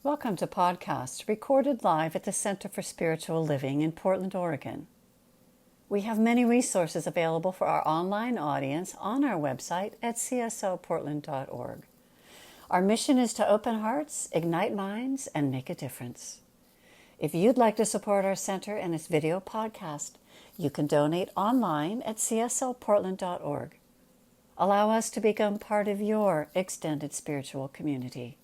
Welcome to podcast recorded live at the Center for Spiritual Living in Portland, Oregon. We have many resources available for our online audience on our website at csoportland.org. Our mission is to open hearts, ignite minds, and make a difference. If you'd like to support our center and its video podcast, you can donate online at csoportland.org. Allow us to become part of your extended spiritual community.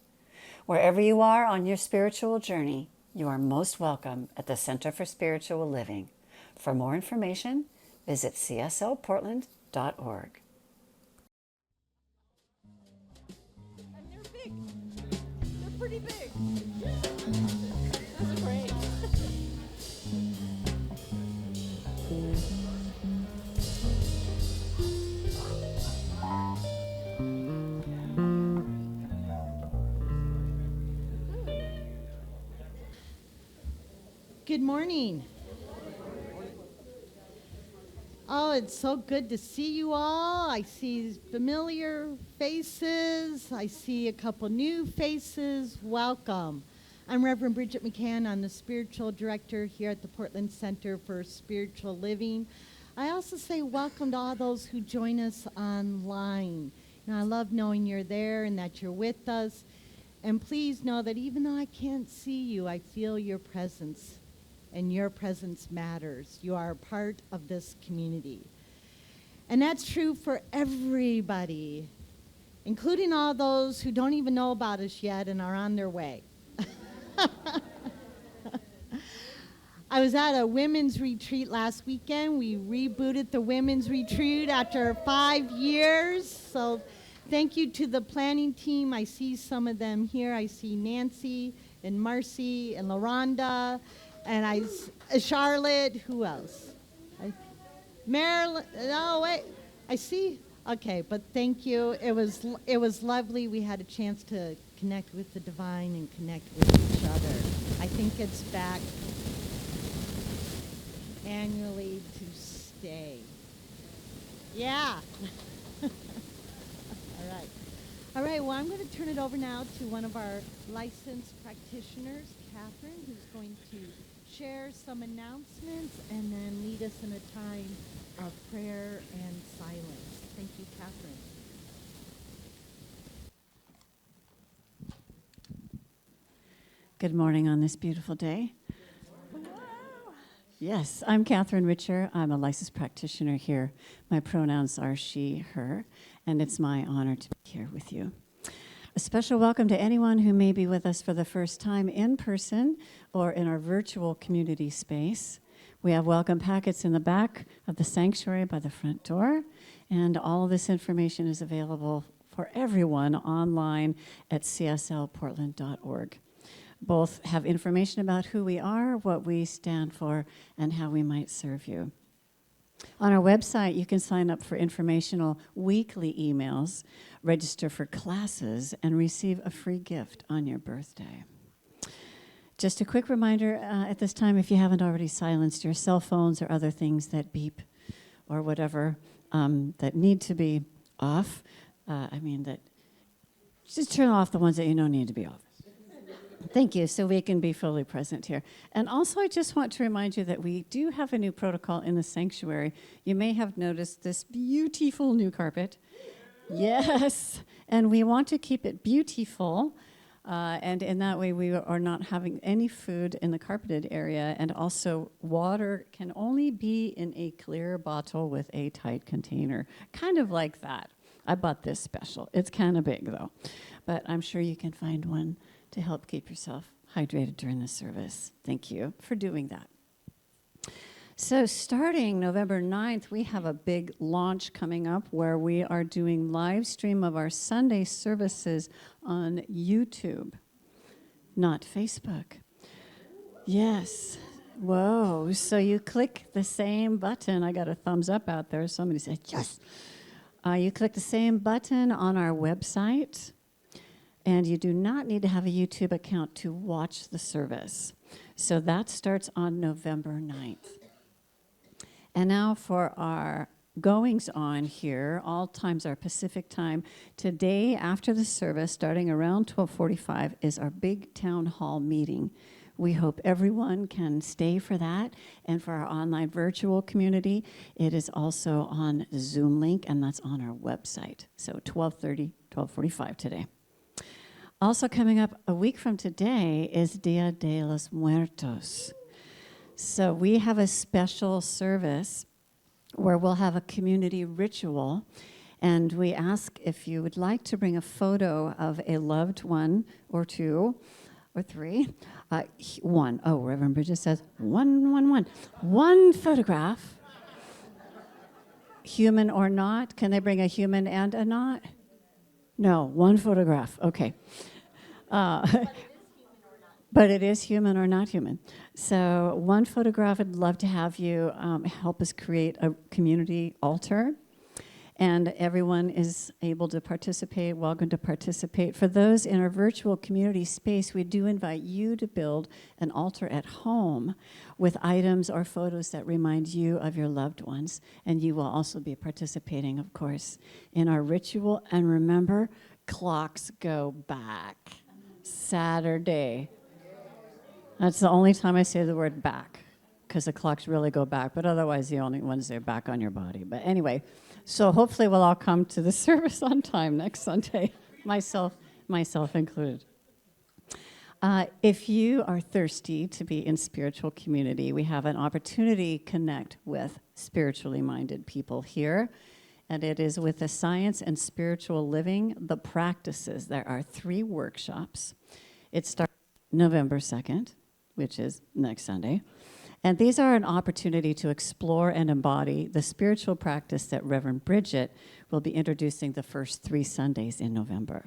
Wherever you are on your spiritual journey, you are most welcome at the Center for Spiritual Living. For more information, visit csoportland.org. And they're big. They're pretty big. Those are great. Good morning. Oh, it's so good to see you all. I see familiar faces. I see a couple new faces. Welcome. I'm Reverend Bridget McCann. I'm the spiritual director here at the Portland Center for Spiritual Living. I also say welcome to all those who join us online. You know, I love knowing you're there and that you're with us. And please know that even though I can't see you, I feel your presence. And your presence matters. You are a part of this community. And that's true for everybody, including all those who don't even know about us yet and are on their way. I was at a women's retreat last weekend. We rebooted the women's retreat after 5 years. So thank you to the planning team. I see some of them here. I see Nancy and Marcy and LaRhonda. And Charlotte, who else? Marilyn, no, wait, I see. Okay, but thank you. It was lovely. We had a chance to connect with the divine and connect with each other. I think it's back annually to stay. Yeah. All right, well, I'm going to turn it over now to one of our licensed practitioners, Catherine, who's going to share some announcements and then lead us in a time of prayer and silence. Thank you, Catherine. Good morning on this beautiful day. Yes, I'm Catherine Richer. I'm a licensed practitioner here. My pronouns are she, her, and it's my honor to be here with you. A special welcome to anyone who may be with us for the first time in person or in our virtual community space. We have welcome packets in the back of the sanctuary by the front door, and all of this information is available for everyone online at cslportland.org. Both have information about who we are, what we stand for, and how we might serve you. On our website, you can sign up for informational weekly emails, register for classes, and receive a free gift on your birthday. Just a quick reminder at this time, if you haven't already silenced your cell phones or other things that beep or whatever that need to be off, just turn off the ones that you know need to be off. Thank you, so we can be fully present here. And also, I just want to remind you that we do have a new protocol in the sanctuary. You may have noticed this beautiful new carpet. Yes, and we want to keep it beautiful, and in that way, we are not having any food in the carpeted area, and also water can only be in a clear bottle with a tight container, kind of like that. I bought this special. It's kind of big, though, but I'm sure you can find one to help keep yourself hydrated during the service. Thank you for doing that. So starting November 9th, we have a big launch coming up where we are doing live stream of our Sunday services on YouTube, not Facebook. Yes. Whoa. So you click the same button. I got a thumbs up out there. Somebody said, yes. You click the same button on our website, and you do not need to have a YouTube account to watch the service. So that starts on November 9th. And now for our goings on here. All times are Pacific time. Today, after the service, starting around 12:45, is our big town hall meeting. We hope everyone can stay for that. And for our online virtual community, it is also on Zoom link, and that's on our website. So 12:30, 12:45 today. Also coming up a week from today is Dia de los Muertos. So we have a special service where we'll have a community ritual, and we ask if you would like to bring a photo of a loved one or two or three. One. Oh, Reverend Bridget says one. One photograph. Human or not? Can they bring a human and a not? No, one photograph. Okay. But it is human or not human. So one photograph, I'd love to have you help us create a community altar. And everyone is able to participate, welcome to participate. For those in our virtual community space, we do invite you to build an altar at home with items or photos that remind you of your loved ones. And you will also be participating, of course, in our ritual. And remember, clocks go back. Saturday. That's the only time I say the word back, because the clocks really go back, but otherwise the only ones they're back on your body. But anyway, so hopefully we'll all come to the service on time next Sunday, myself included. If you are thirsty to be in spiritual community, we have an opportunity to connect with spiritually minded people here. And it is with the Science and Spiritual Living, the Practices. There are 3 workshops. It starts November 2nd, which is next Sunday. And these are an opportunity to explore and embody the spiritual practice that Reverend Bridget will be introducing the first 3 Sundays in November.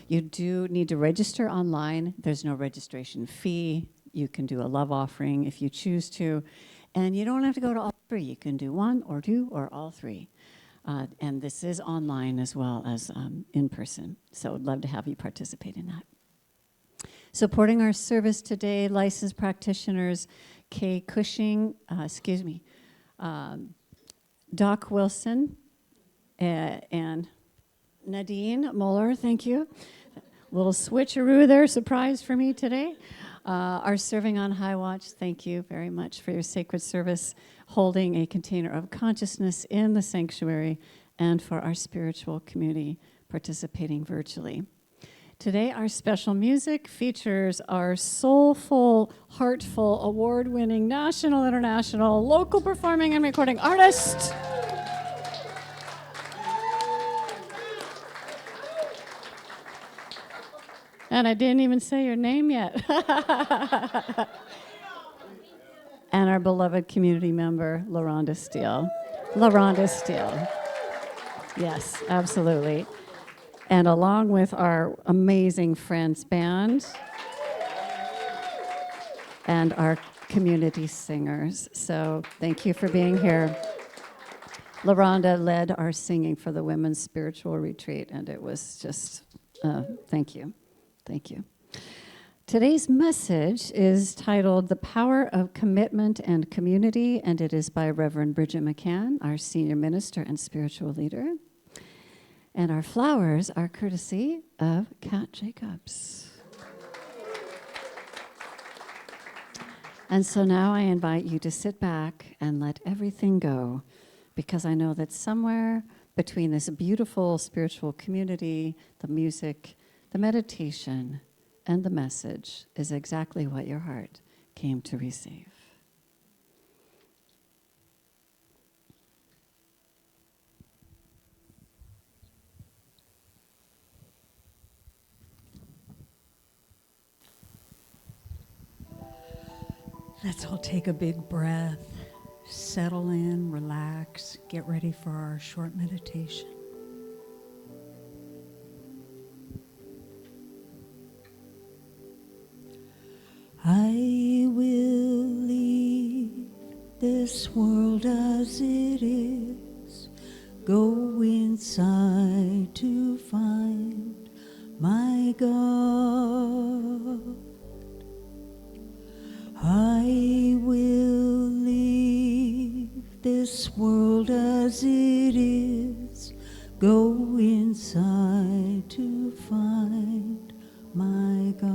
You do need to register online. There's no registration fee. You can do a love offering if you choose to. And you don't have to go to all 3. You can do 1 or 2 or all 3. And this is online as well as in person. So I'd love to have you participate in that. Supporting our service today, licensed practitioners Kay Cushing, Doc Wilson, and Nadine Muller, thank you. Little switcheroo there, surprise for me today. Are serving on High Watch, thank you very much for your sacred service, holding a container of consciousness in the sanctuary, and for our spiritual community participating virtually. Today, our special music features our soulful, heartful, award-winning, national, international, local performing and recording artist. And I didn't even say your name yet. And our beloved community member, LaRhonda Steele. LaRhonda Steele. Yes, absolutely. And along with our amazing Friends Band and our community singers. So thank you for being here. LaRhonda led our singing for the Women's Spiritual Retreat, and it was just, thank you. Thank you. Today's message is titled The Power of Commitment and Community, and it is by Reverend Bridget McCann, our senior minister and spiritual leader. And our flowers are courtesy of Kat Jacobs. And so now I invite you to sit back and let everything go, because I know that somewhere between this beautiful spiritual community, the music, the meditation, and the message is exactly what your heart came to receive. Let's all take a big breath, settle in, relax, get ready for our short meditation. I will leave this world as it is, go inside to find my God. I will leave this this world as it is. Go inside to find my God.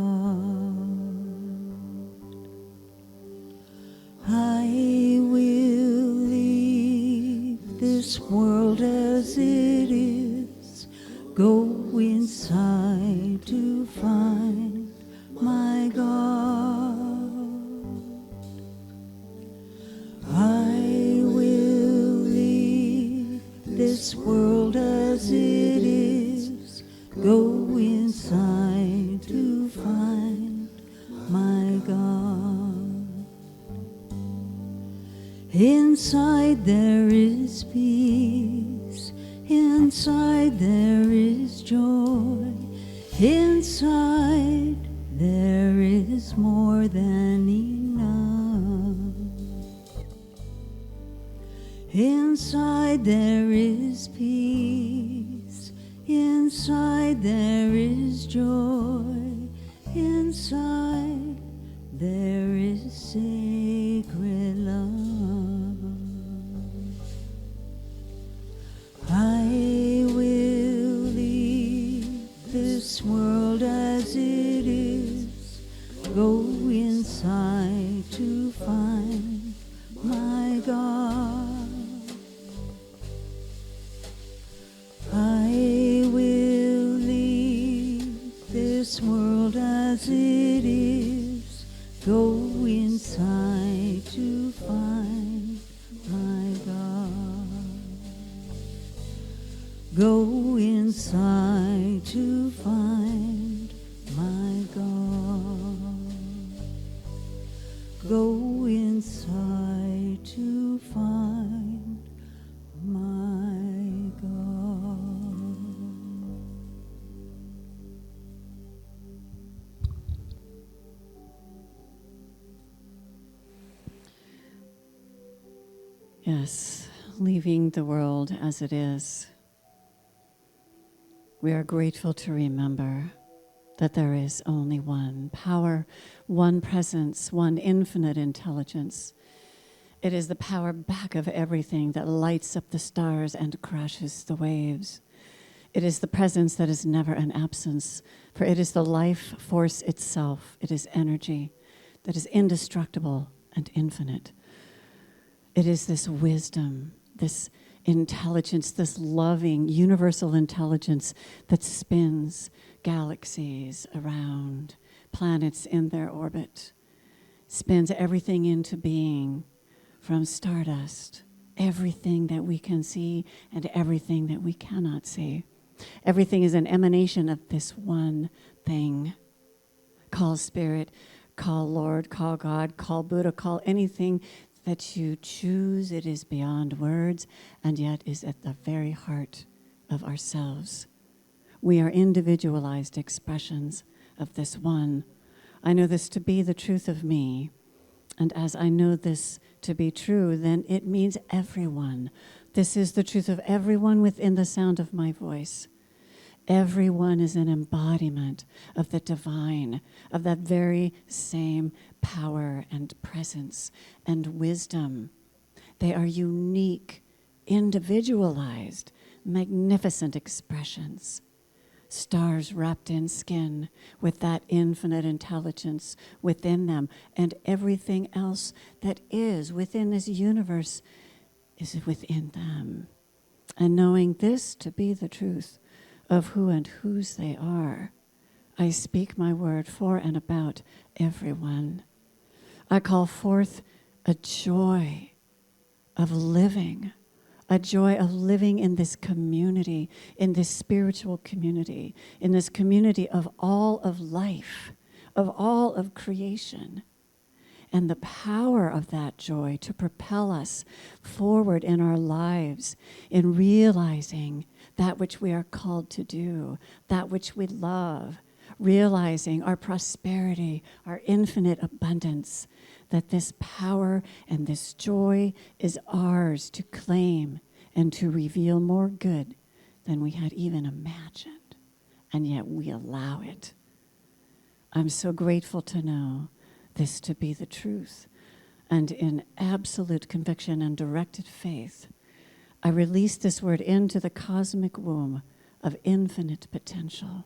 I will leave this world as it is. Go inside to find my God. I will leave this world as it is. Go inside to find my God. Inside there is peace. Inside there is joy. Inside there is more than enough. Inside there is peace. Inside there is joy. Inside there is sacred love. I will leave this world as it is. Go inside to find my God. I will leave this world as it is. Go inside to find my God. Go inside to find my God. Go inside to find my God. Yes, leaving the world as it is. We are grateful to remember that there is only one power, one presence, one infinite intelligence. It is the power back of everything that lights up the stars and crashes the waves. It is the presence that is never an absence, for it is the life force itself. It is energy that is indestructible and infinite. It is this wisdom, this intelligence, this loving, universal intelligence that spins galaxies around, planets in their orbit, spins everything into being, from stardust, everything that we can see and everything that we cannot see. Everything is an emanation of this one thing. Call Spirit, call Lord, call God, call Buddha, call anything that you choose. It is beyond words and yet is at the very heart of ourselves. We are individualized expressions of this one. I know this to be the truth of me, and as I know this to be true, then it means everyone. This is the truth of everyone within the sound of my voice. Everyone is an embodiment of the divine, of that very same power and presence and wisdom. They are unique, individualized, magnificent expressions. Stars wrapped in skin with that infinite intelligence within them, and everything else that is within this universe is within them. And knowing this to be the truth of who and whose they are, I speak my word for and about everyone. I call forth a joy of living, a joy of living in this community, in this spiritual community, in this community of all of life, of all of creation. And the power of that joy to propel us forward in our lives, in realizing that which we are called to do, that which we love, realizing our prosperity, our infinite abundance, that this power and this joy is ours to claim and to reveal more good than we had even imagined, and yet we allow it. I'm so grateful to know this to be the truth. and in absolute conviction and directed faith, I release this word into the cosmic womb of infinite potential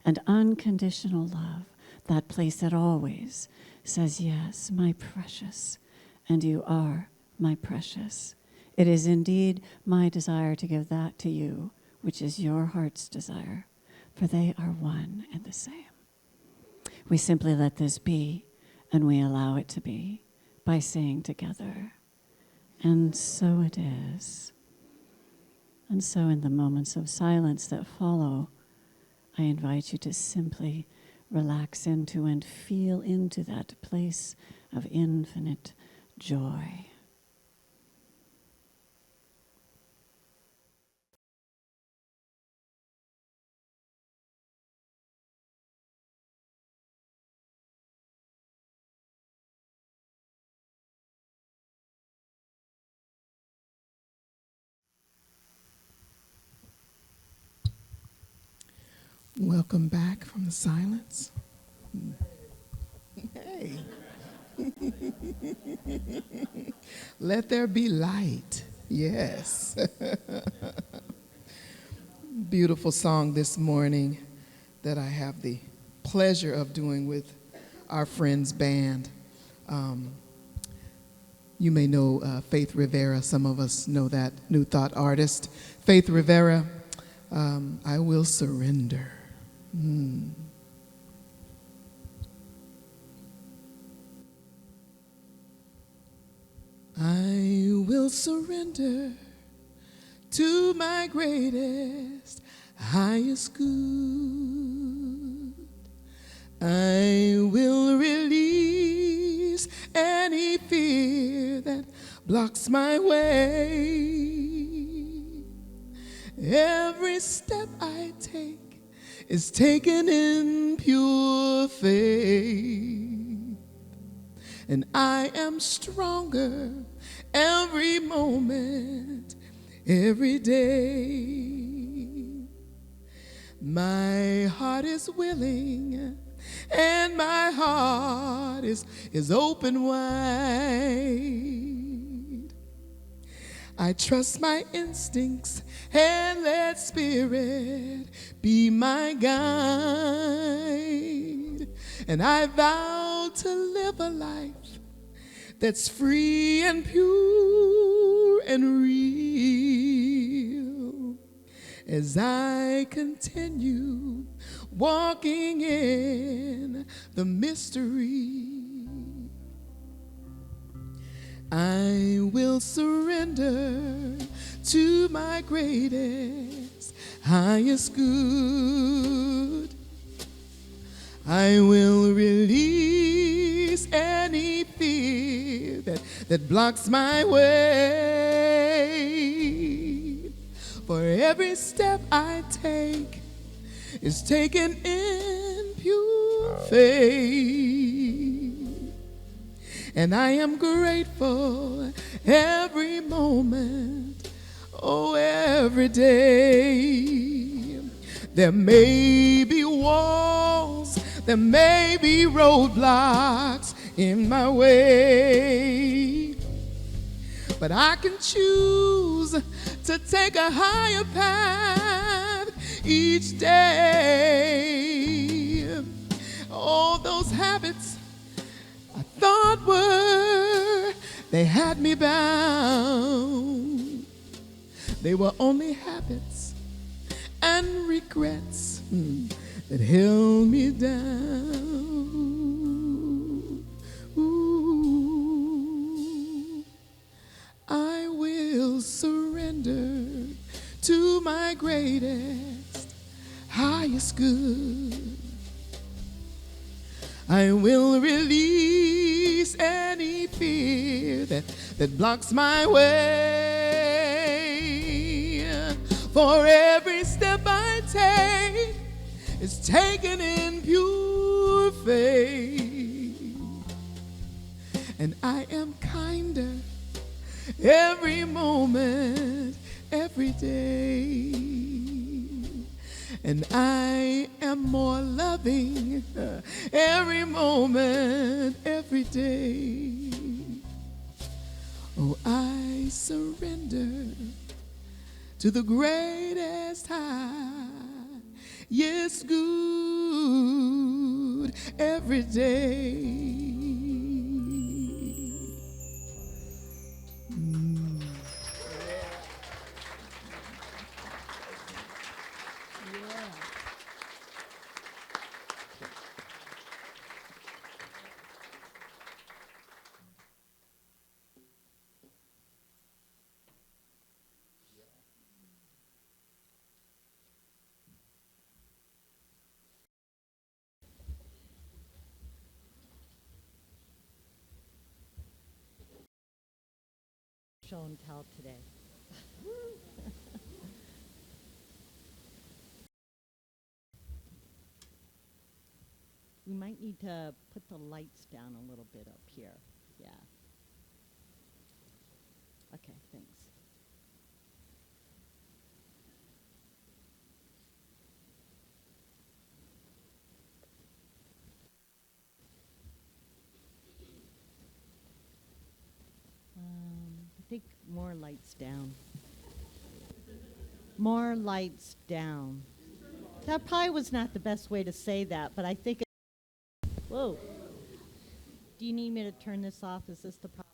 and unconditional love, that place that always says, yes, my precious, and you are my precious. It is indeed my desire to give that to you, which is your heart's desire, for they are one and the same. We simply let this be, and we allow it to be by saying together, and so it is. And so in the moments of silence that follow, I invite you to simply relax into and feel into that place of infinite joy. Welcome back from the silence. Hey. Let there be light. Yes. Beautiful song this morning that I have the pleasure of doing with our friend's band. You may know Faith Rivera. Some of us know that New Thought artist. Faith Rivera, I Will Surrender. I will surrender to my greatest, highest good. I will release any fear that blocks my way. Every step I take is taken in pure faith, and I am stronger every moment, every day. My heart is willing and my heart is open wide. I trust my instincts and let Spirit be my guide. And I vow to live a life that's free and pure and real as I continue walking in the mystery. I will surrender to my greatest, highest good. I will release any fear that blocks my way. For every step I take is taken in pure faith. And I am grateful every moment, oh, every day. There may be walls, there may be roadblocks in my way, but I can choose to take a higher path each day. All those habits I thought they had me bound. They were only habits and regrets that held me down. Ooh, I will surrender to my greatest, highest good. I will release any fear that blocks my way. For every step I take is taken in pure faith. And I am kinder every moment, every day. And I am more loving every moment, every day. Oh, I surrender to the greatest high. Yes, good every day. Show and tell today. We might need to put the lights down a little bit up here. Yeah. Okay, thanks. I think more lights down. More lights down. That probably was not the best way to say that, but I think it. Whoa. Do you need me to turn this off? Is this the problem?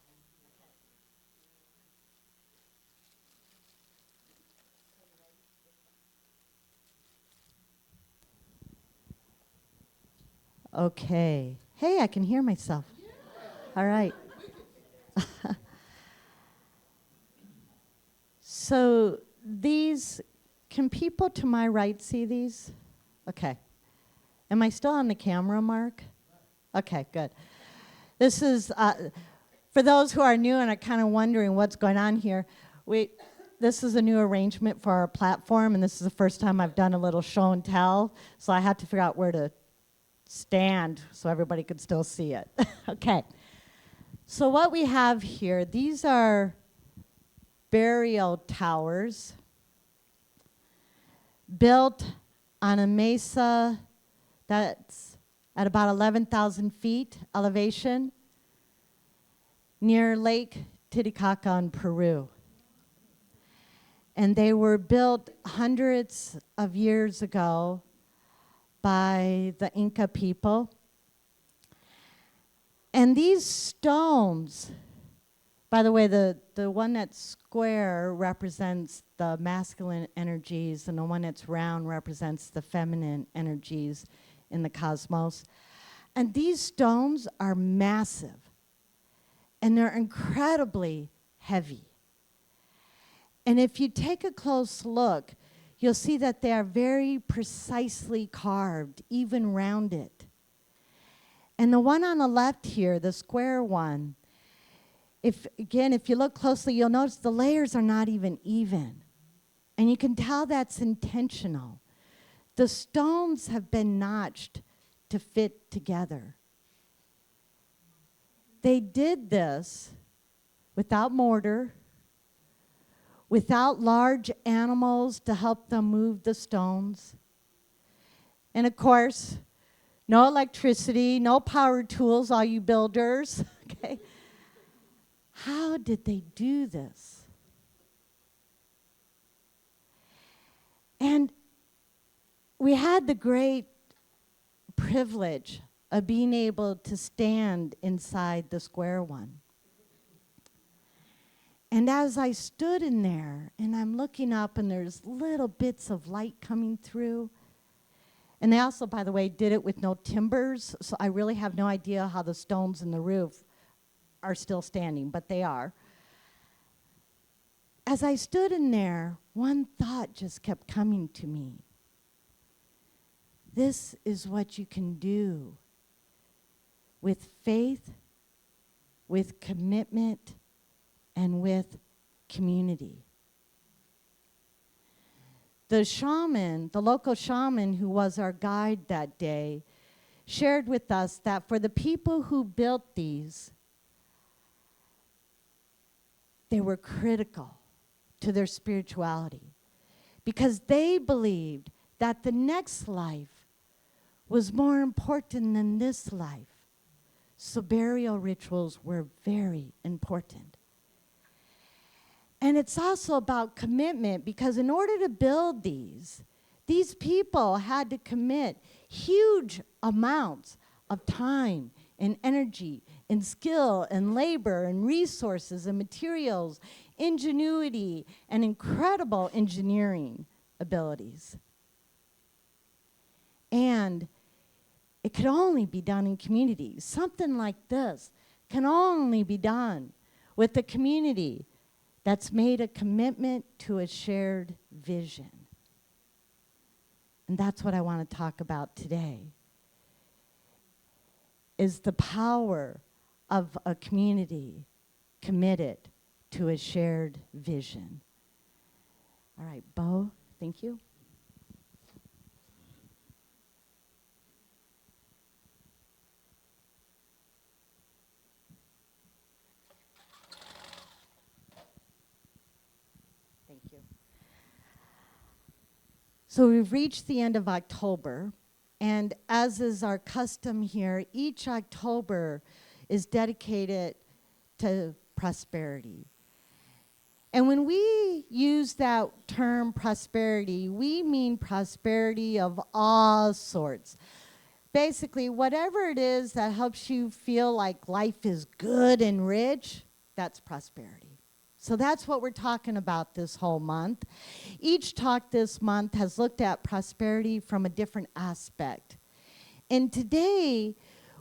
Okay. Hey, I can hear myself. All right. So these, can people to my right see these? Okay. Am I still on the camera, Mark? Okay, good. This is, for those who are new and are kind of wondering what's going on here, this is a new arrangement for our platform, and this is the first time I've done a little show and tell, so I had to figure out where to stand so everybody could still see it. Okay. So what we have here, these are burial towers built on a mesa that's at about 11,000 feet elevation near Lake Titicaca in Peru. And they were built hundreds of years ago by the Inca people. And these stones, by the way, the one that's square represents the masculine energies, and the one that's round represents the feminine energies in the cosmos. And these stones are massive, and they're incredibly heavy. And if you take a close look, you'll see that they are very precisely carved, even rounded. And the one on the left here, the square one, if you look closely, you'll notice the layers are not even. And you can tell that's intentional. The stones have been notched to fit together. They did this without mortar, without large animals to help them move the stones. And of course, no electricity, no power tools, all you builders, okay? How did they do this? And we had the great privilege of being able to stand inside the square one. And as I stood in there, and I'm looking up, and there's little bits of light coming through. And they also, by the way, did it with no timbers, so I really have no idea how the stones in the roof are still standing, but they are. As I stood in there, one thought just kept coming to me. This is what you can do with faith, with commitment, and with community. The shaman, the local shaman who was our guide that day, shared with us that for the people who built these, they were critical to their spirituality because they believed that the next life was more important than this life. So burial rituals were very important. And it's also about commitment, because in order to build these people had to commit huge amounts of time and energy and skill and labor and resources and materials, ingenuity, and incredible engineering abilities. And it could only be done in communities. Something like this can only be done with a community that's made a commitment to a shared vision. And that's what I want to talk about today, is the power of a community committed to a shared vision. All right, Bo, thank you. Thank you. So we've reached the end of October, and as is our custom here, each October is dedicated to prosperity. And when we use that term prosperity, we mean prosperity of all sorts. Basically, whatever it is that helps you feel like life is good and rich, that's prosperity. So that's what we're talking about this whole month. Each talk this month has looked at prosperity from a different aspect. And today,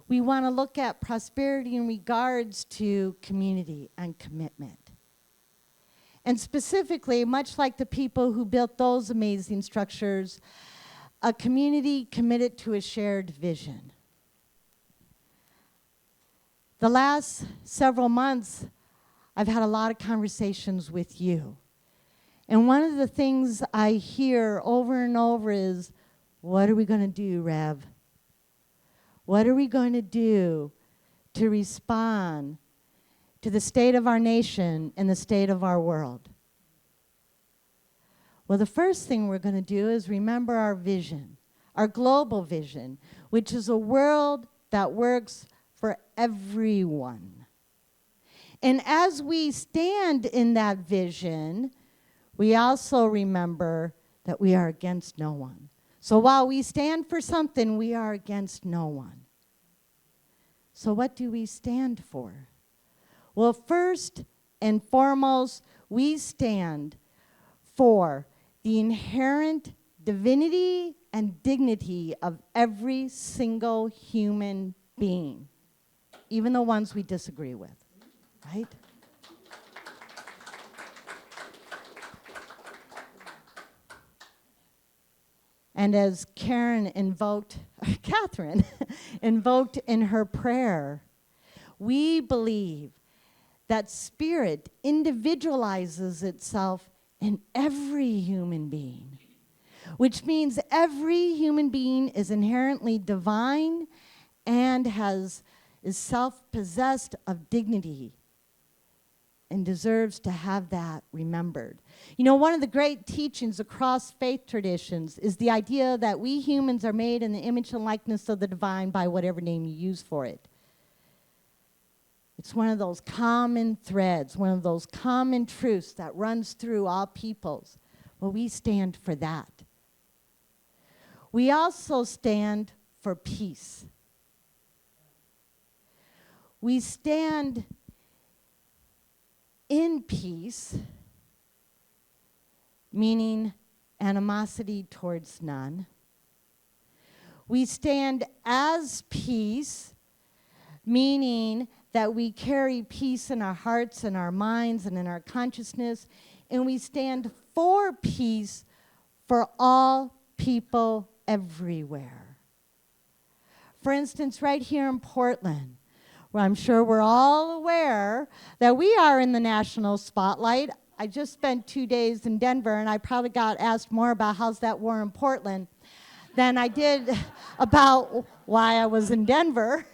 we want to look at prosperity in regards to community and commitment. And specifically, much like the people who built those amazing structures, a community committed to a shared vision. The last several months, I've had a lot of conversations with you. And one of the things I hear over and over is, what are we going to do, Rev? What are we going to do to respond to the state of our nation and the state of our world? Well, the first thing we're going to do is remember our vision, our global vision, which is a world that works for everyone. And as we stand in that vision, we also remember that we are against no one. So while we stand for something, we are against no one. So what do we stand for? Well, first and foremost, we stand for the inherent divinity and dignity of every single human being, even the ones we disagree with, right? And as Catherine invoked in her prayer, we believe that spirit individualizes itself in every human being, which means every human being is inherently divine and is self-possessed of dignity and deserves to have that remembered. You know, one of the great teachings across faith traditions is the idea that we humans are made in the image and likeness of the divine by whatever name you use for it. It's one of those common threads, one of those common truths that runs through all peoples. Well, we stand for that. We also stand for peace. We stand in peace, meaning animosity towards none. We stand as peace, meaning that we carry peace in our hearts and our minds and in our consciousness, and we stand for peace for all people everywhere. For instance, right here in Portland, where I'm sure we're all aware that we are in the national spotlight. I just spent 2 days in Denver, and I probably got asked more about how's that war in Portland than I did about why I was in Denver.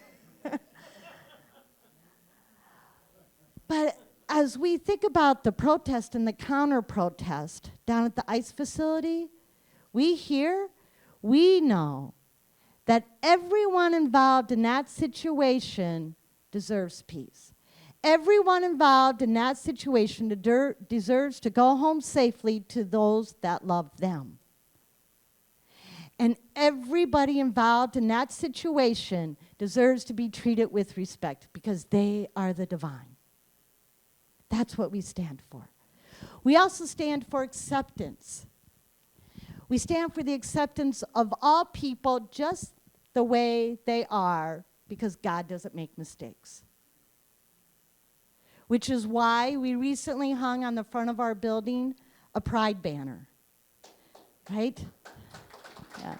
But as we think about the protest and the counter-protest down at the ICE facility, we know that everyone involved in that situation deserves peace. everyone involved in that situation deserves to go home safely to those that love them. And everybody involved in that situation deserves to be treated with respect because they are the divine. That's what we stand for. We also stand for acceptance. We stand for the acceptance of all people just the way they are because God doesn't make mistakes. Which is why we recently hung on the front of our building a pride banner. Right? Yeah.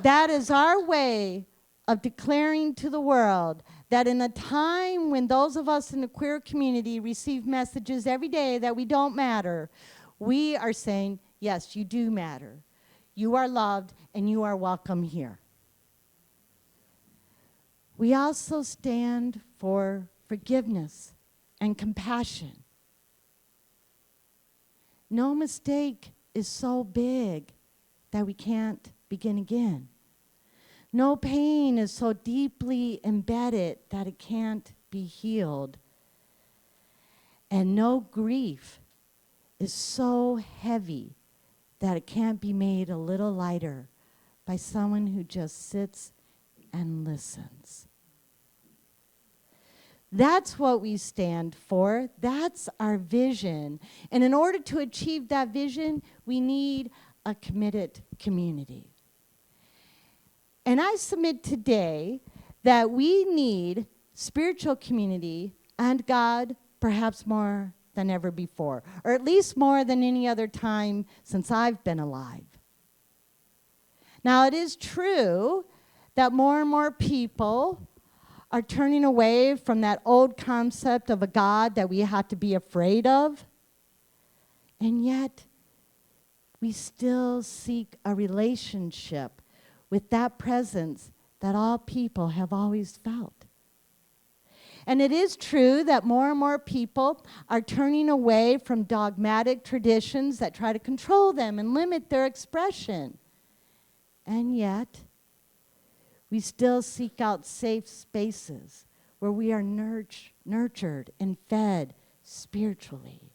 That is our way of declaring to the world that in a time when those of us in the queer community receive messages every day that we don't matter, we are saying, yes, you do matter. You are loved and you are welcome here. We also stand for forgiveness and compassion. No mistake is so big that we can't begin again. No pain is so deeply embedded that it can't be healed. And no grief is so heavy that it can't be made a little lighter by someone who just sits and listens. That's what we stand for. That's our vision. And in order to achieve that vision, we need a committed community. And I submit today that we need spiritual community and God perhaps more than ever before, or at least more than any other time since I've been alive. Now, it is true that more and more people are turning away from that old concept of a God that we have to be afraid of. And yet, we still seek a relationship with that presence that all people have always felt. And it is true that more and more people are turning away from dogmatic traditions that try to control them and limit their expression. And yet, we still seek out safe spaces where we are nurtured and fed spiritually.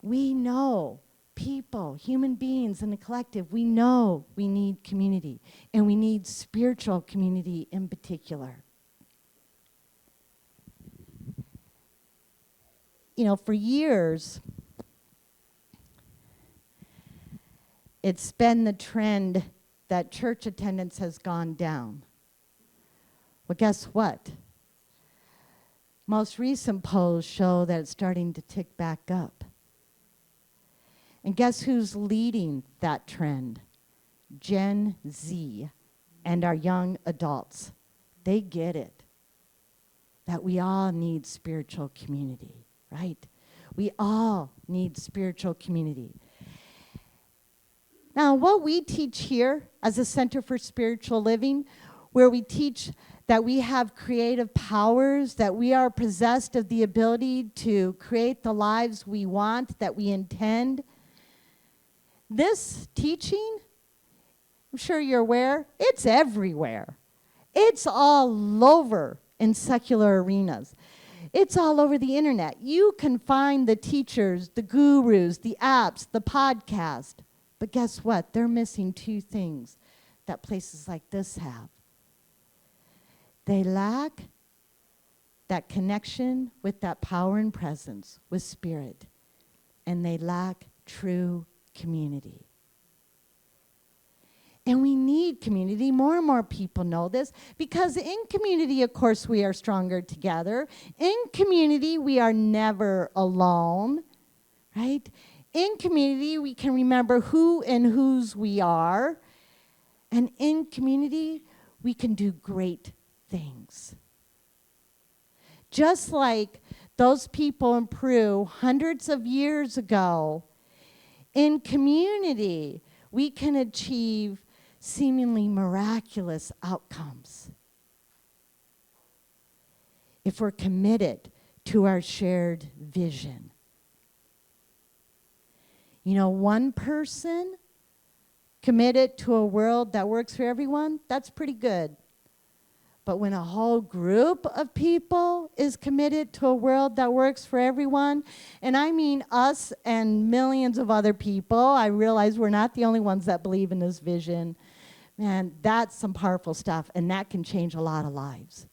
We know people, human beings in the collective, we know we need community, and we need spiritual community in particular. You know, for years, it's been the trend that church attendance has gone down. Well, guess what? Most recent polls show that it's starting to tick back up. And guess who's leading that trend? Gen Z and our young adults. They get it. That we all need spiritual community, right? We all need spiritual community. Now, what we teach here as a Center for Spiritual Living, where we teach that we have creative powers, that we are possessed of the ability to create the lives we want, that we intend. This teaching, I'm sure you're aware, it's everywhere. It's all over in secular arenas. It's all over the internet. You can find the teachers, the gurus, the apps, the podcast. But guess what? They're missing two things that places like this have. They lack that connection with that power and presence with spirit. And they lack true community. And we need community. More and more people know this because in community, of course, we are stronger together. In community, we are never alone, right? In community, we can remember who and whose we are. And in community, we can do great things. Just like those people in Peru hundreds of years ago, in community, we can achieve seemingly miraculous outcomes if we're committed to our shared vision. You know, one person committed to a world that works for everyone, that's pretty good. But when a whole group of people is committed to a world that works for everyone, and I mean us and millions of other people, I realize we're not the only ones that believe in this vision. Man, that's some powerful stuff, and that can change a lot of lives.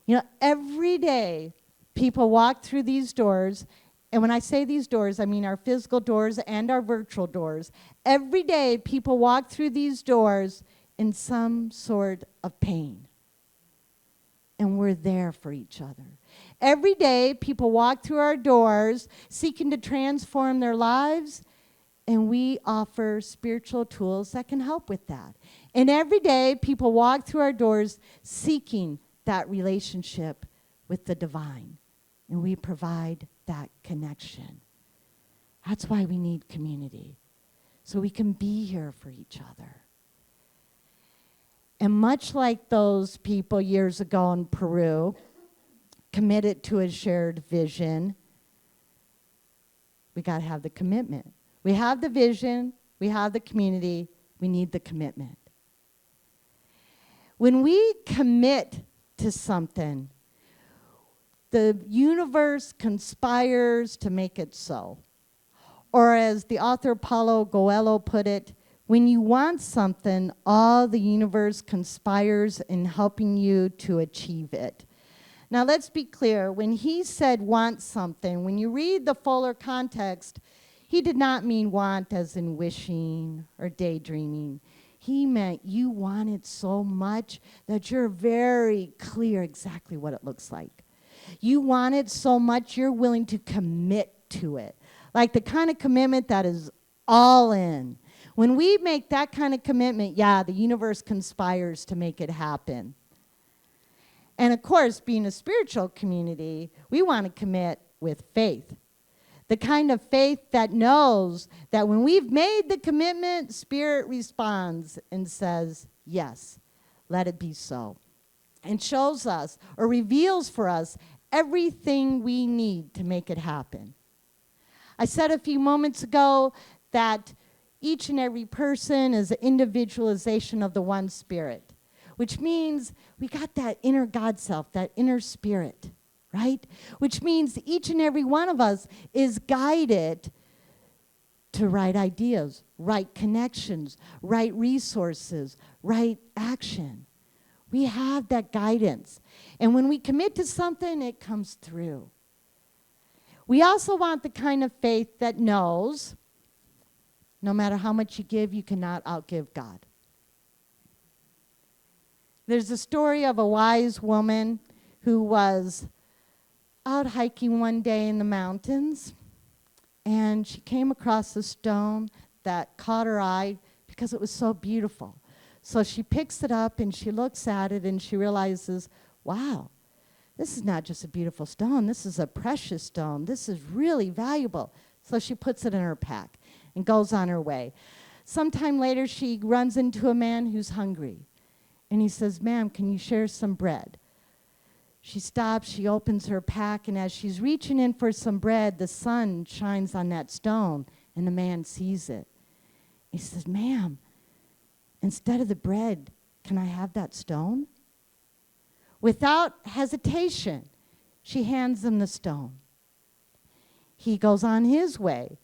You know, every day people walk through these doors, and when I say these doors, I mean our physical doors and our virtual doors. Every day people walk through these doors in some sort of pain. And we're there for each other. Every day people walk through our doors seeking to transform their lives, and we offer spiritual tools that can help with that. And every day people walk through our doors seeking that relationship with the divine, and we provide that connection. That's why we need community, so we can be here for each other. And much like those people years ago in Peru, committed to a shared vision, we got to have the commitment. We have the vision, we have the community, we need the commitment. When we commit to something, the universe conspires to make it so. Or as the author Paulo Coelho put it, when you want something, all the universe conspires in helping you to achieve it. Now let's be clear, when he said want something, when you read the fuller context, he did not mean want as in wishing or daydreaming. He meant you want it so much that you're very clear exactly what it looks like. You want it so much you're willing to commit to it. Like the kind of commitment that is all in. When we make that kind of commitment, yeah, the universe conspires to make it happen. And of course, being a spiritual community, we want to commit with faith. The kind of faith that knows that when we've made the commitment, Spirit responds and says, yes, let it be so. And shows us or reveals for us everything we need to make it happen. I said a few moments ago that each and every person is an individualization of the one Spirit, which means we got that inner God self, that inner spirit, right? Which means each and every one of us is guided to right ideas, right connections, right resources, right action. We have that guidance. And when we commit to something, it comes through. We also want the kind of faith that knows no matter how much you give, you cannot outgive God. There's a story of a wise woman who was out hiking one day in the mountains, and she came across a stone that caught her eye because it was so beautiful. So she picks it up and she looks at it and she realizes, wow, this is not just a beautiful stone, this is a precious stone. This is really valuable. So she puts it in her pack and goes on her way. Sometime later, she runs into a man who's hungry. And he says, ma'am, can you share some bread? She stops, she opens her pack, and as she's reaching in for some bread, the sun shines on that stone, and the man sees it. He says, ma'am, instead of the bread, can I have that stone? Without hesitation, she hands him the stone. He goes on his way.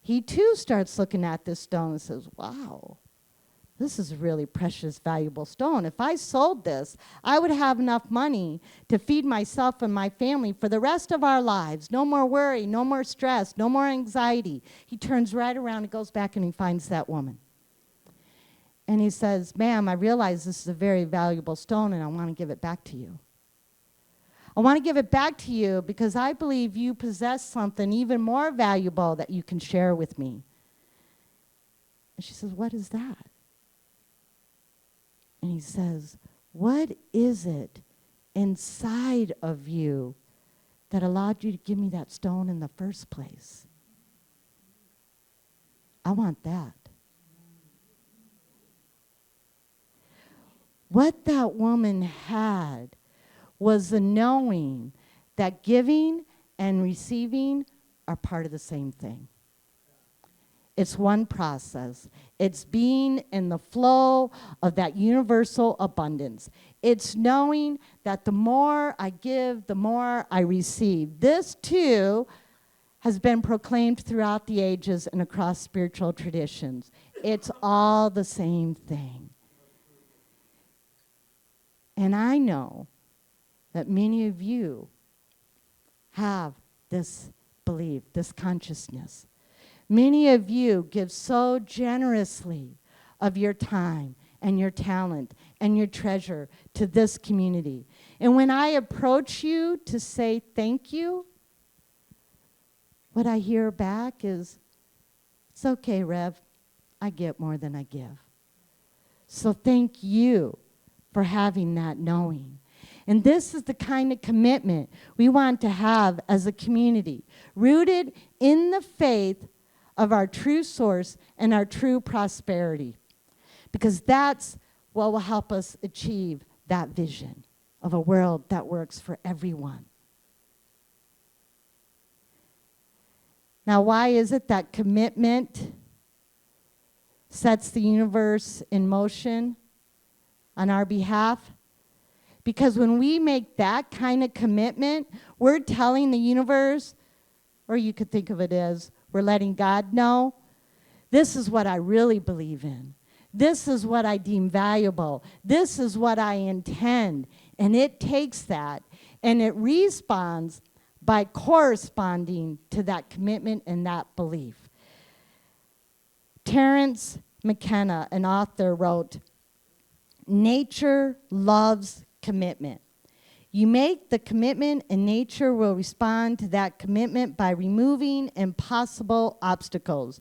He too starts looking at this stone and says, wow, this is a really precious, valuable stone. If I sold this, I would have enough money to feed myself and my family for the rest of our lives. No more worry, no more stress, no more anxiety. He turns right around and goes back and he finds that woman. And he says, ma'am, I realize this is a very valuable stone and I want to give it back to you. I want to give it back to you because I believe you possess something even more valuable that you can share with me. And she says, what is that? And he says, what is it inside of you that allowed you to give me that stone in the first place? I want that. What that woman had was the knowing that giving and receiving are part of the same thing. It's one process. It's being in the flow of that universal abundance. It's knowing that the more I give, the more I receive. This, too, has been proclaimed throughout the ages and across spiritual traditions. It's all the same thing. And I know that many of you have this belief, this consciousness. Many of you give so generously of your time and your talent and your treasure to this community. And when I approach you to say thank you, what I hear back is, it's okay, Rev, I get more than I give. So thank you for having that knowing. And this is the kind of commitment we want to have as a community, rooted in the faith of our true source and our true prosperity. Because that's what will help us achieve that vision of a world that works for everyone. Now, why is it that commitment sets the universe in motion on our behalf? Because when we make that kind of commitment, we're telling the universe, or you could think of it as, we're letting God know, this is what I really believe in. This is what I deem valuable. This is what I intend. And it takes that, and it responds by corresponding to that commitment and that belief. Terence McKenna, an author, wrote, "Nature loves commitment. You make the commitment, and nature will respond to that commitment by removing impossible obstacles.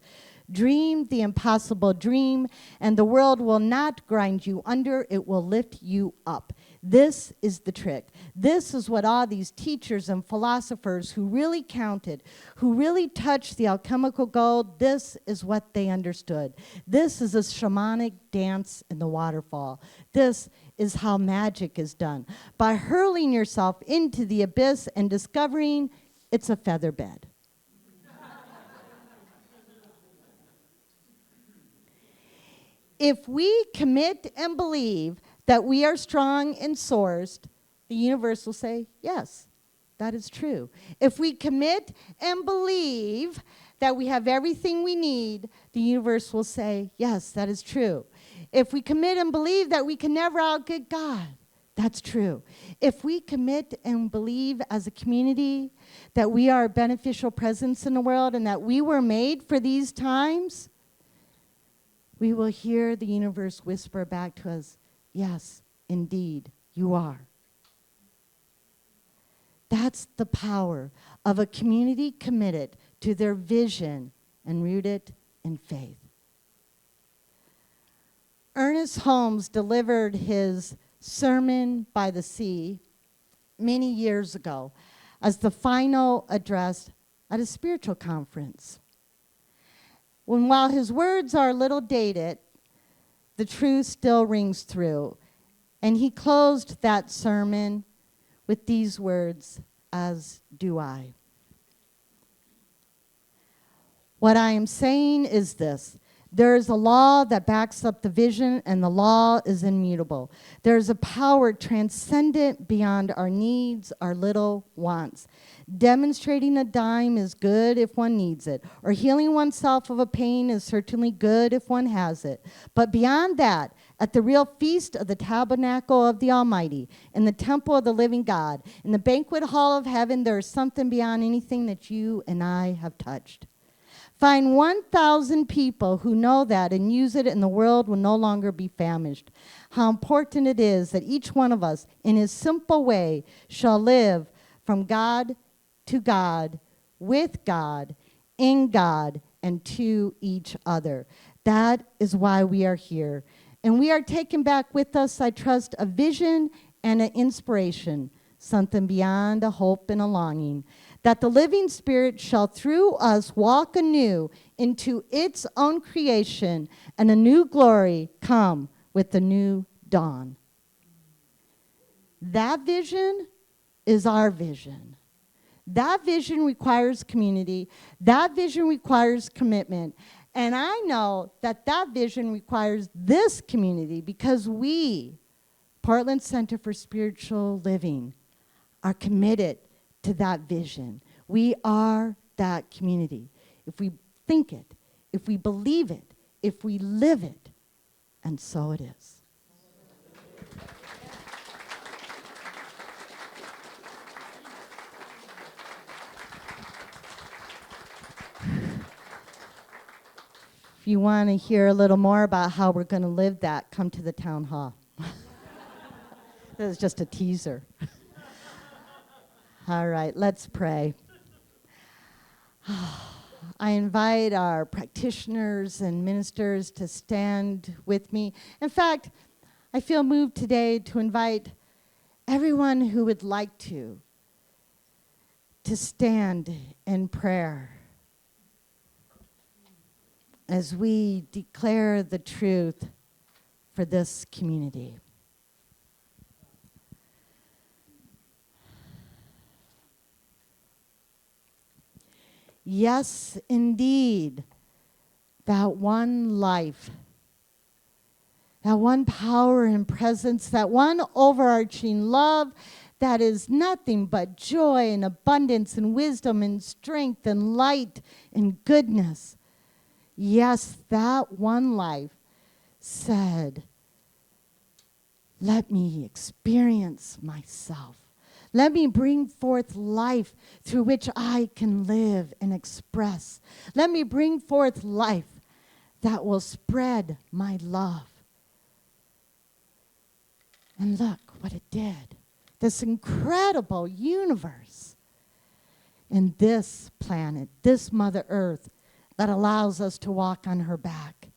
Dream the impossible dream, and the world will not grind you under, it will lift you up." This is the trick. This is what all these teachers and philosophers who really counted, who really touched the alchemical gold, this is what they understood. This is a shamanic dance in the waterfall. This is how magic is done. By hurling yourself into the abyss and discovering it's a feather bed. If we commit and believe that we are strong and sourced, the universe will say, yes, that is true. If we commit and believe that we have everything we need, the universe will say, yes, that is true. If we commit and believe that we can never outgive God, that's true. If we commit and believe as a community that we are a beneficial presence in the world and that we were made for these times, we will hear the universe whisper back to us, yes, indeed, you are. That's the power of a community committed to their vision and rooted in faith. Ernest Holmes delivered his Sermon by the Sea many years ago as the final address at a spiritual conference. While his words are a little dated, the truth still rings through. And he closed that sermon with these words, as do I. What I am saying is this. There is a law that backs up the vision, and the law is immutable. There is a power transcendent beyond our needs, our little wants. Demonstrating a dime is good if one needs it, or healing oneself of a pain is certainly good if one has it. But beyond that, at the real feast of the tabernacle of the Almighty, in the temple of the living God, in the banquet hall of heaven, there is something beyond anything that you and I have touched. Find 1,000 people who know that and use it, and the world will no longer be famished. How important it is that each one of us, in his simple way, shall live from God to God, with God, in God, and to each other. That is why we are here. And we are taking back with us, I trust, a vision and an inspiration, something beyond a hope and a longing, that the living Spirit shall through us walk anew into its own creation, and a new glory come with the new dawn. That vision is our vision. That vision requires community. That vision requires commitment. And I know that that vision requires this community because we, Portland Center for Spiritual Living, are committed to that vision. We are that community. If we think it, if we believe it, if we live it, and so it is. If you want to hear a little more about how we're going to live that, come to the town hall. That was just a teaser. All right, let's pray. I invite our practitioners and ministers to stand with me. In fact, I feel moved today to invite everyone who would like to stand in prayer as we declare the truth for this community. Yes, indeed, that one life, that one power and presence, that one overarching love that is nothing but joy and abundance and wisdom and strength and light and goodness. Yes, that one life said, let me experience myself. Let me bring forth life through which I can live and express. Let me bring forth life that will spread my love. And look what it did. This incredible universe and this planet, this Mother Earth that allows us to walk on her back.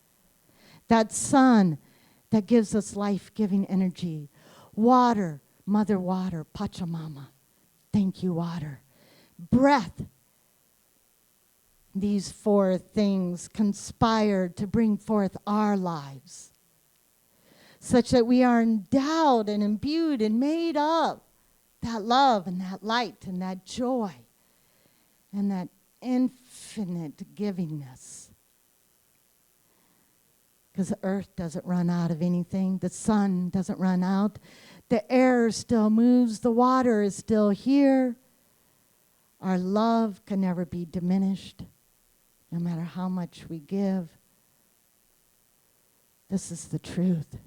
That sun that gives us life-giving energy. Water, Mother Water, Pachamama. Thank you, water. Breath. These four things conspired to bring forth our lives, such that we are endowed and imbued and made of that love and that light and that joy and that infinite givingness. Because the earth doesn't run out of anything. The sun doesn't run out. The air still moves. The water is still here. Our love can never be diminished, no matter how much we give. This is the truth.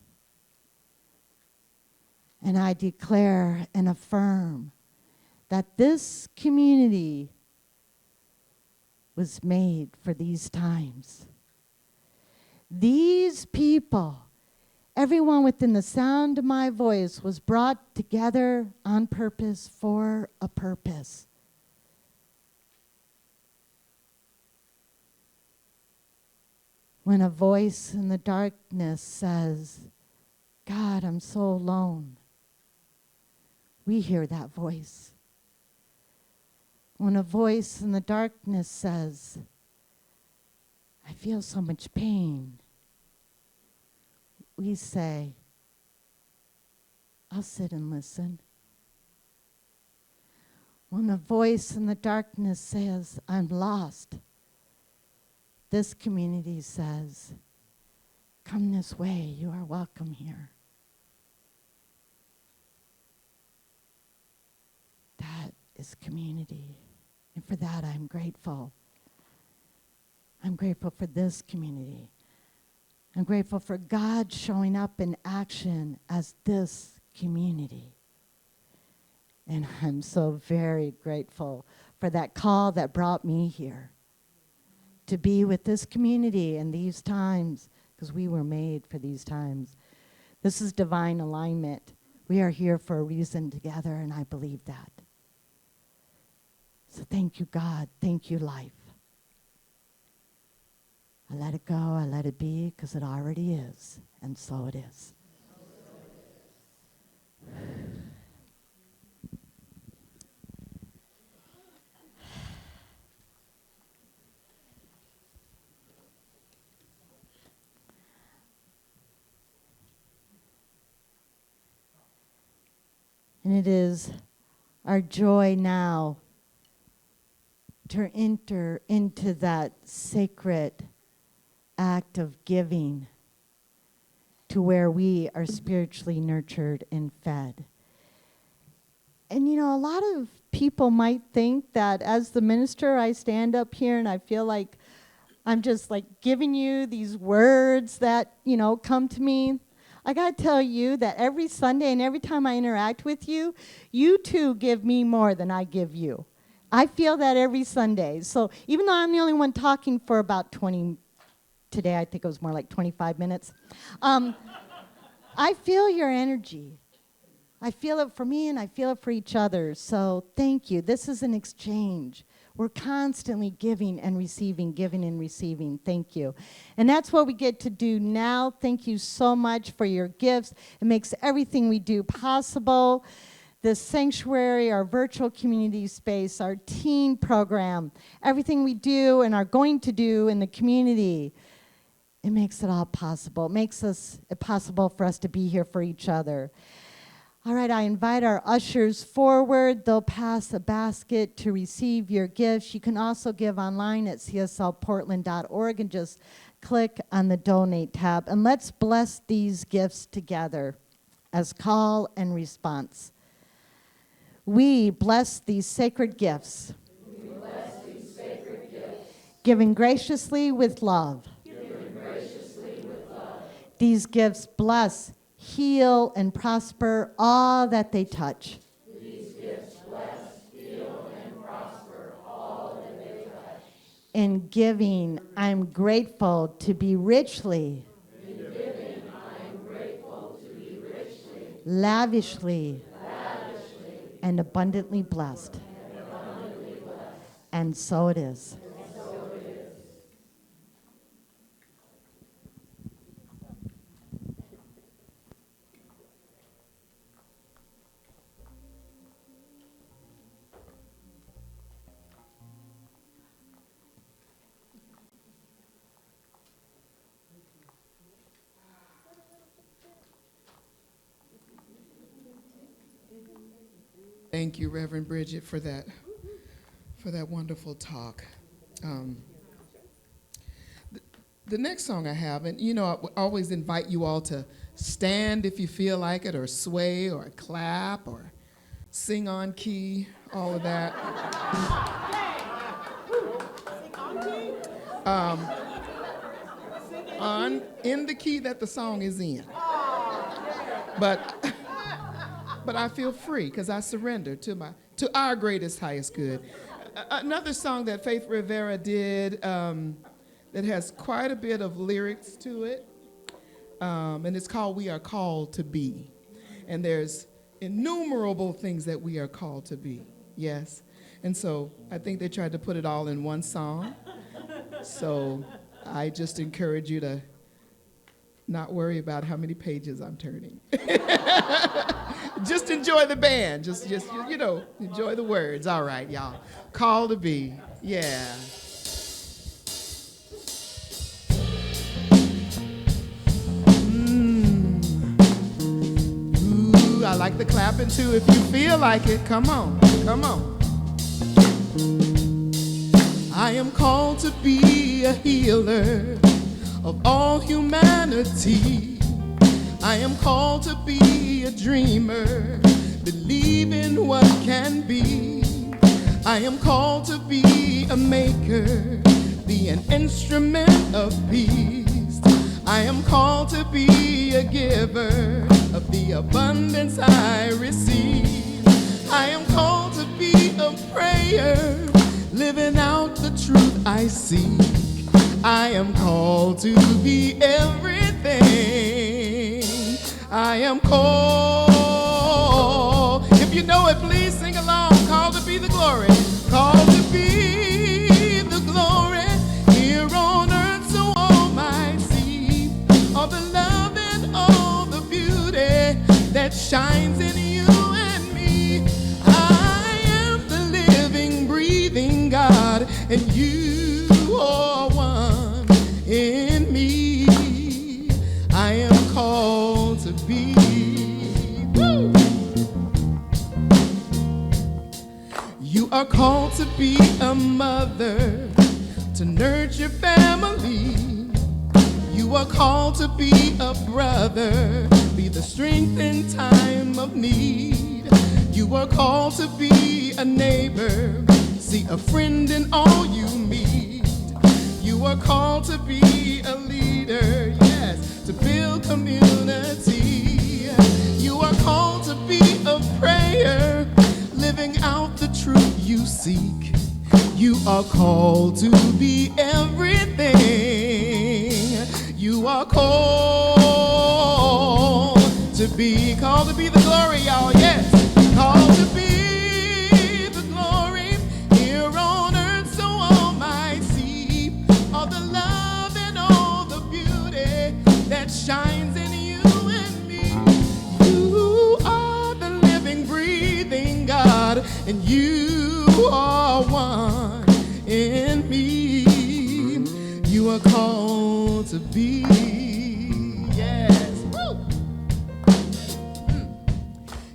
And I declare and affirm that this community was made for these times. These people, everyone within the sound of my voice, was brought together on purpose for a purpose. When a voice in the darkness says, God, I'm so alone, we hear that voice. When a voice in the darkness says, I feel so much pain, we say, I'll sit and listen. When a voice in the darkness says, I'm lost, this community says, come this way, you are welcome here. That is community. And for that, I'm grateful. I'm grateful for this community. I'm grateful for God showing up in action as this community. And I'm so very grateful for that call that brought me here, to be with this community in these times, because we were made for these times. This is divine alignment. We are here for a reason together, and I believe that. So thank you, God. Thank you, life. I let it go. I let it be, because it already is. And so it is. And it is our joy now to enter into that sacred act of giving to where we are spiritually nurtured and fed. And you know, a lot of people might think that as the minister, I stand up here and I feel like I'm just like giving you these words that, you know, come to me. I got to tell you that every Sunday and every time I interact with you, you too give me more than I give you. I feel that every Sunday. So even though I'm the only one talking for about 20, today I think it was more like 25 minutes, I feel your energy. I feel it for me and I feel it for each other. So thank you. This is an exchange. We're constantly giving and receiving, giving and receiving. Thank you. And that's what we get to do now. Thank you so much for your gifts. It makes everything we do possible. The sanctuary, our virtual community space, our teen program, everything we do and are going to do in the community, it makes it all possible. It makes it possible for us to be here for each other. All right, I invite our ushers forward. They'll pass a basket to receive your gifts. You can also give online at cslportland.org and just click on the donate tab. And let's bless these gifts together as call and response. We bless these sacred gifts. We bless these sacred gifts. Given graciously with love. Given graciously with love. These gifts bless, heal, and prosper all that they touch. These gifts bless, heal, and prosper all that they touch. In giving, I'm grateful to be richly. In giving, I'm grateful to be richly. Lavishly. And abundantly blessed. And so it is. Thank you, Reverend Bridget, for that wonderful talk. The next song I have, and you know, I always invite you all to stand if you feel like it, or sway, or clap, or sing on key, all of that. In the key that the song is in. But I feel free because I surrender to our greatest, highest good. Another song that Faith Rivera did that has quite a bit of lyrics to it, and it's called "We Are Called to Be." And there's innumerable things that we are called to be, yes. And so I think they tried to put it all in one song. So I just encourage you to not worry about how many pages I'm turning. Just enjoy the band. Just you know, enjoy the words. All right, y'all. Call to be. Yeah. Ooh, I like the clapping too. If you feel like it, come on. Come on. I am called to be a healer of all humanity. I am called to be a dreamer, believe in what can be. I am called to be a maker, be an instrument of peace. I am called to be a giver of the abundance I receive. I am called to be a prayer, living out the truth I seek. I am called to be everything. I am called. If you know it, please sing along. Called to be the glory. Called to be the glory here on earth, so all might see all the love and all the beauty that shines in you and me. I am the living, breathing God, and you are one in me. I am called to be. Woo! You are called to be a mother, to nurture family. You are called to be a brother, be the strength in time of need. You are called to be a neighbor, see a friend in all you meet. You are called to be a leader, yes, to build community. You are called to be a prayer, living out the truth you seek. You are called to be everything. You are called to be the glory, y'all, yes. Called to be the glory here on earth, so all might see all the love and all the beauty that shines in you and me. You are the living, breathing God, and you are one in me. You are called to be, yes. Woo.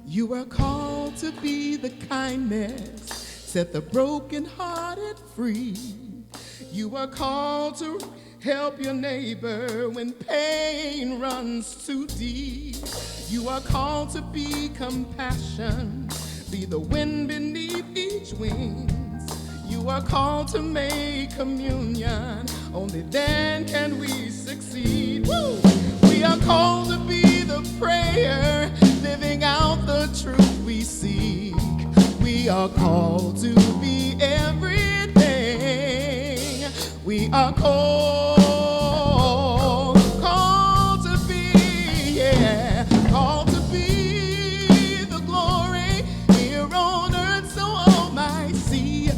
You are called to be the kindness, set the brokenhearted free. You are called to help your neighbor when pain runs too deep. You are called to be compassion, be the wind beneath each wing. You are called to make communion, only then can we succeed. Woo! We are called to be the prayer, living out the truth we seek. We are called to be everything. We are called to be, yeah, called to be the glory here on earth, so all might see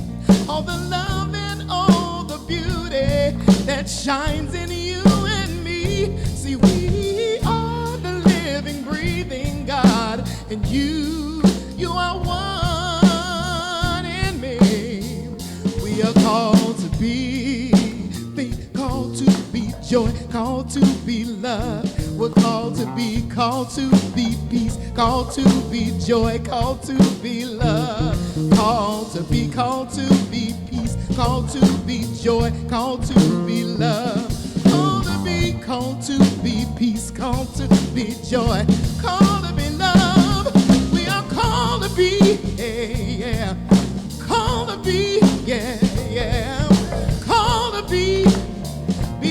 all the love and all the beauty that shines in you and me. See, we are the living, breathing God, and you are one in me. We are called to be called to be joy, called to be love. We're called to be peace, called to be joy, called to be love. Called to be peace, called to be joy, called to be love. Called to be peace, called to be joy, called to be love. We are called to be, yeah, called to be, yeah, yeah, called to be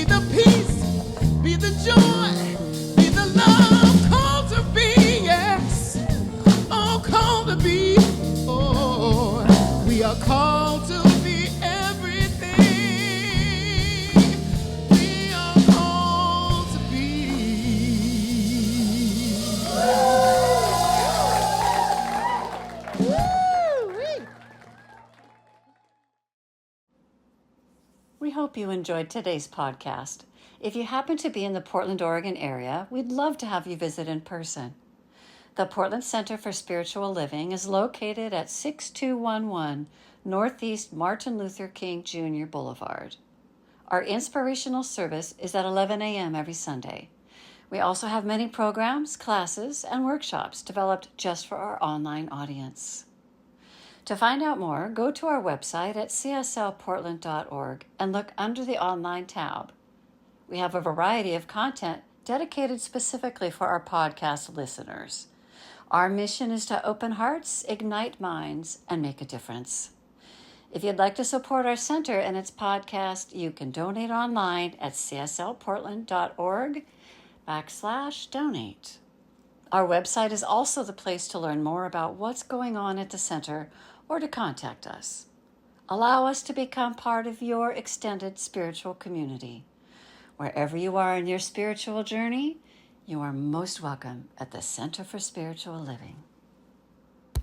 the peace, be the joy, be the love, called to be, yes, oh, called to be, oh, we are called to be everything. We are called to be. We hope you enjoyed today's podcast. If you happen to be in the Portland, Oregon area, we'd love to have you visit in person. The Portland Center for Spiritual Living is located at 6211 Northeast Martin Luther King Jr. Boulevard. Our inspirational service is at 11 a.m. every Sunday. We also have many programs, classes, and workshops developed just for our online audience. To find out more, go to our website at cslportland.org and look under the online tab. We have a variety of content dedicated specifically for our podcast listeners. Our mission is to open hearts, ignite minds, and make a difference. If you'd like to support our center and its podcast, you can donate online at cslportland.org/donate. Our website is also the place to learn more about what's going on at the center or to contact us. Allow us to become part of your extended spiritual community. Wherever you are in your spiritual journey, you are most welcome at the Center for Spiritual Living.